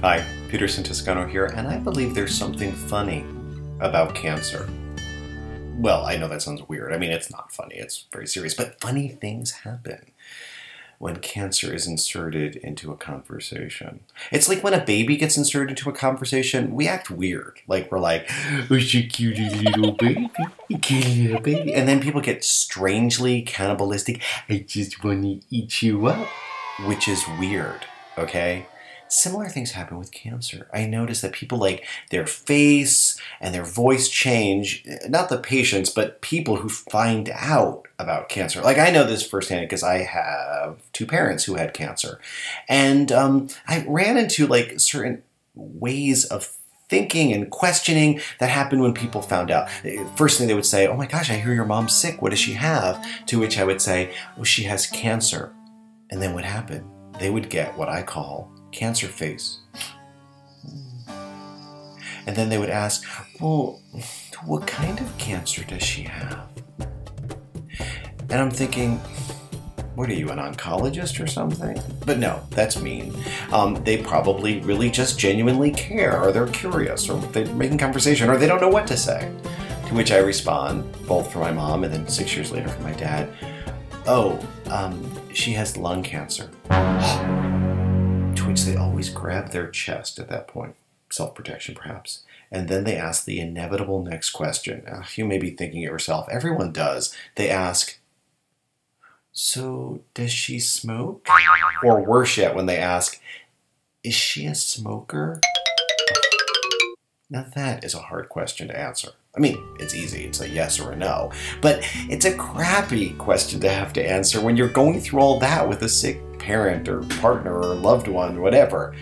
Hi, Peterson Toscano here, and I believe there's something funny about cancer. Well, I know that sounds weird. I mean, it's not funny, it's very serious, but funny things happen when cancer is inserted into a conversation. It's like when a baby gets inserted into a conversation, we act weird. Like, we're like, oh, she cute little baby, cute little baby. And then people get strangely cannibalistic. I just want to eat you up, which is weird, okay? Similar things happen with cancer. I notice that people, like, their face and their voice change, not the patients, but people who find out about cancer. Like, I know this firsthand because I have two parents who had cancer. And I ran into, like, certain ways of thinking and questioning that happened when people found out. First thing they would say, oh my gosh, I hear your mom's sick. What does she have? To which I would say, oh, she has cancer. And then what happened? They would get what I call cancer face. And then they would ask, well, what kind of cancer does she have? And I'm thinking, what are you, an oncologist or something? But no, that's mean. They probably really just genuinely care, or they're curious, or they're making conversation, or they don't know what to say. To which I respond, both for my mom and then 6 years later for my dad, oh, she has lung cancer. Which they always grab their chest at that point, self-protection perhaps, and then they ask the inevitable next question. You may be thinking it yourself, everyone does. They ask, so does she smoke? Or worse yet, when they ask, is she a smoker? Now that is a hard question to answer. I mean, it's easy, it's a yes or a no, but it's a crappy question to have to answer when you're going through all that with a sick parent or partner or loved one, whatever.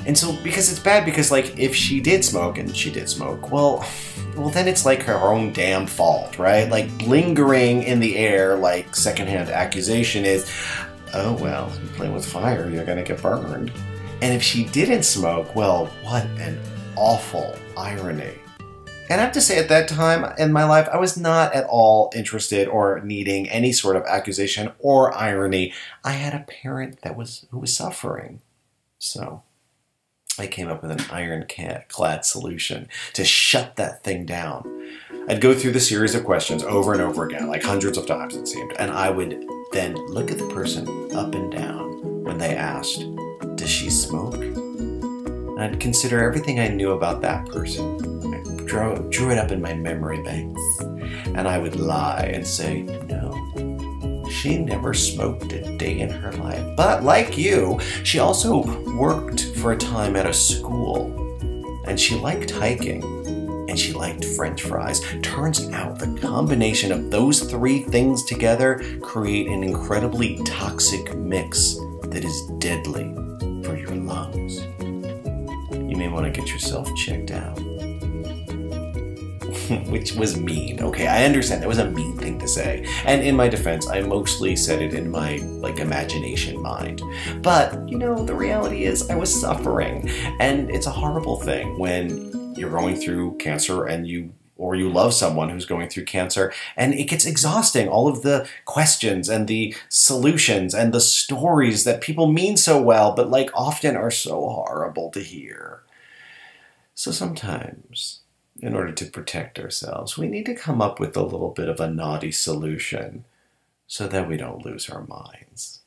And so, because it's bad, because like, if she did smoke, and she did smoke, well then it's like her own damn fault, right? Like, lingering in the air, like secondhand accusation is, oh well, you play with fire, you're gonna get burned. And if she didn't smoke, well, what an awful irony. And I have to say, at that time in my life, I was not at all interested or needing any sort of accusation or irony. I had a parent who was suffering. So I came up with an ironclad solution to shut that thing down. I'd go through the series of questions over and over again, like hundreds of times it seemed, and I would then look at the person up and down when they asked, does she smoke? And I'd consider everything I knew about that person. Drew it up in my memory banks, and I would lie and say, no, she never smoked a day in her life. But like you, she also worked for a time at a school, and she liked hiking, and she liked French fries. Turns out the combination of those three things together create an incredibly toxic mix that is deadly for your lungs. You may want to get yourself checked out. Which was mean. Okay, I understand that was a mean thing to say. And in my defense, I mostly said it in my, like, imagination mind. But, you know, the reality is I was suffering. And it's a horrible thing when you're going through cancer and you love someone who's going through cancer, and it gets exhausting. All of the questions and the solutions and the stories that people mean so well, but like often are so horrible to hear. So sometimes, in order to protect ourselves, we need to come up with a little bit of a naughty solution so that we don't lose our minds.